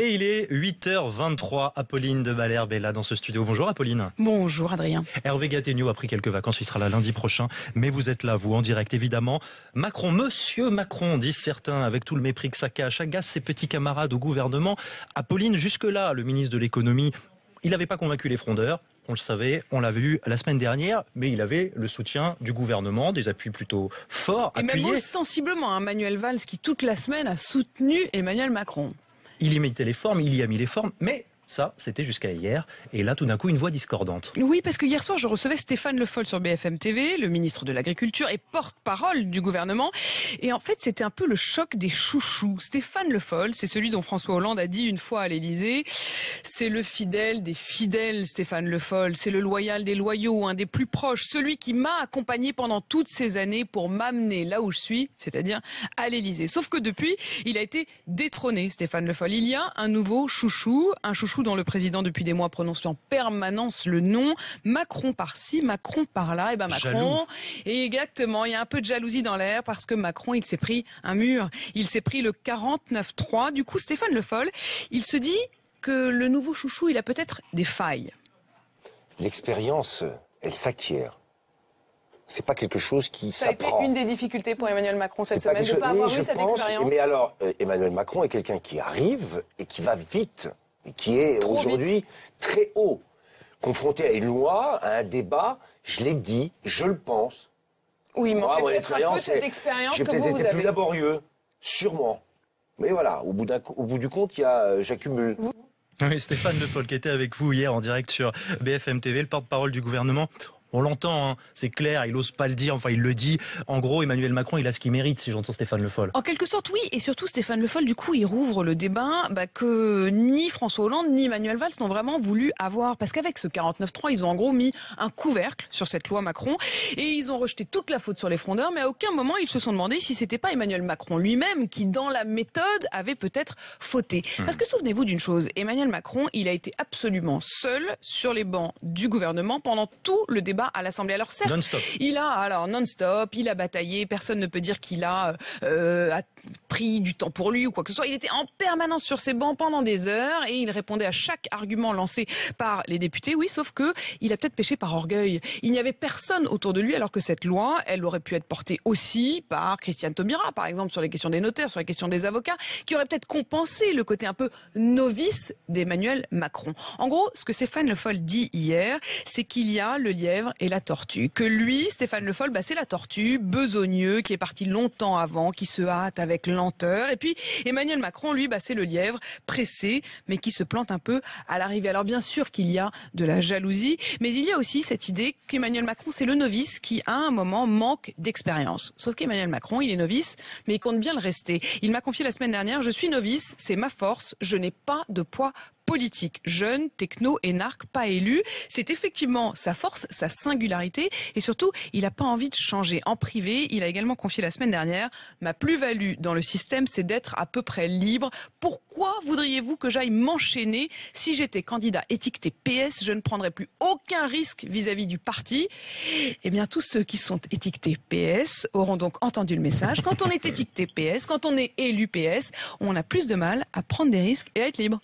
Et il est 8h23. Apolline de Malherbe est là dans ce studio. Bonjour Apolline. Bonjour Adrien. Hervé Gattegno a pris quelques vacances, il sera là lundi prochain. Mais vous êtes là, vous, en direct évidemment. Macron, monsieur Macron, disent certains, avec tout le mépris que ça cache, agace ses petits camarades au gouvernement. Apolline, jusque-là, le ministre de l'économie, il n'avait pas convaincu les frondeurs. On le savait, on l'a vu la semaine dernière, mais il avait le soutien du gouvernement, des appuis plutôt forts, appuyés. Et même ostensiblement, Manuel Valls qui toute la semaine a soutenu Emmanuel Macron. Il y mettait les formes, il y a mis les formes, mais ça, c'était jusqu'à hier. Et là, tout d'un coup, une voix discordante. Oui, parce que hier soir, je recevais Stéphane Le Foll sur BFM TV, le ministre de l'Agriculture et porte-parole du gouvernement. Et en fait, c'était un peu le choc des chouchous. Stéphane Le Foll, c'est celui dont François Hollande a dit une fois à l'Élysée, c'est le fidèle des fidèles, Stéphane Le Foll. C'est le loyal des loyaux, un des plus proches, celui qui m'a accompagné pendant toutes ces années pour m'amener là où je suis, c'est-à-dire à l'Élysée. Sauf que depuis, il a été détrôné, Stéphane Le Foll. Il y a un nouveau chouchou, un chouchou dont le président depuis des mois prononce en permanence le nom, Macron par-ci, Macron par-là, et ben Macron, jaloux. Et exactement, il y a un peu de jalousie dans l'air parce que Macron, il s'est pris un mur, il s'est pris le 49-3, du coup Stéphane Le Foll, il se dit que le nouveau chouchou, il a peut-être des failles. L'expérience, elle s'acquiert. C'est pas quelque chose qui s'apprend. Ça a été une des difficultés pour Emmanuel Macron cette semaine, de ne pas avoir eu cette expérience. Mais alors, Emmanuel Macron est quelqu'un qui arrive et qui va vite. Qui est aujourd'hui très haut, confronté à une loi, à un débat, je l'ai dit, je le pense. Oui, il manquait peut-être un peu de cette expérience que vous avez. Plus laborieux, sûrement. Mais voilà, au bout du compte, j'accumule. Oui, Stéphane Le Foll qui était avec vous hier en direct sur BFM TV, le porte-parole du gouvernement. On l'entend, hein, c'est clair, il ose pas le dire, enfin il le dit. En gros, Emmanuel Macron, il a ce qu'il mérite, si j'entends Stéphane Le Foll. En quelque sorte, oui, et surtout Stéphane Le Foll, du coup, il rouvre le débat que ni François Hollande ni Manuel Valls n'ont vraiment voulu avoir. Parce qu'avec ce 49-3, ils ont en gros mis un couvercle sur cette loi Macron et ils ont rejeté toute la faute sur les frondeurs, mais à aucun moment ils se sont demandé si c'était pas Emmanuel Macron lui-même qui, dans la méthode, avait peut-être fauté. Parce que souvenez-vous d'une chose, Emmanuel Macron, il a été absolument seul sur les bancs du gouvernement pendant tout le débat à l'Assemblée. Alors certes, non-stop, il a bataillé, personne ne peut dire qu'il a pris du temps pour lui ou quoi que ce soit. Il était en permanence sur ses bancs pendant des heures et il répondait à chaque argument lancé par les députés. Oui, sauf que il a peut-être péché par orgueil. Il n'y avait personne autour de lui alors que cette loi, elle aurait pu être portée aussi par Christiane Taubira, par exemple, sur les questions des notaires, sur les questions des avocats, qui aurait peut-être compensé le côté un peu novice d'Emmanuel Macron. En gros, ce que Stéphane Le Foll dit hier, c'est qu'il y a le lièvre et la tortue. Que lui, Stéphane Le Foll, c'est la tortue, besogneux, qui est parti longtemps avant, qui se hâte avec lenteur. Et puis, Emmanuel Macron, lui, c'est le lièvre, pressé, mais qui se plante un peu à l'arrivée. Alors bien sûr qu'il y a de la jalousie, mais il y a aussi cette idée qu'Emmanuel Macron, c'est le novice qui, à un moment, manque d'expérience. Sauf qu'Emmanuel Macron, il est novice, mais il compte bien le rester. Il m'a confié la semaine dernière, je suis novice, c'est ma force, je n'ai pas de poids politique, jeune, techno, énarque, pas élu. C'est effectivement sa force, sa singularité et surtout, il n'a pas envie de changer. En privé, il a également confié la semaine dernière, ma plus-value dans le système, c'est d'être à peu près libre. Pourquoi voudriez-vous que j'aille m'enchaîner? Si j'étais candidat étiqueté PS, je ne prendrais plus aucun risque vis-à-vis du parti. Eh bien, tous ceux qui sont étiquetés PS auront donc entendu le message. Quand on est étiqueté PS, quand on est élu PS, on a plus de mal à prendre des risques et à être libre.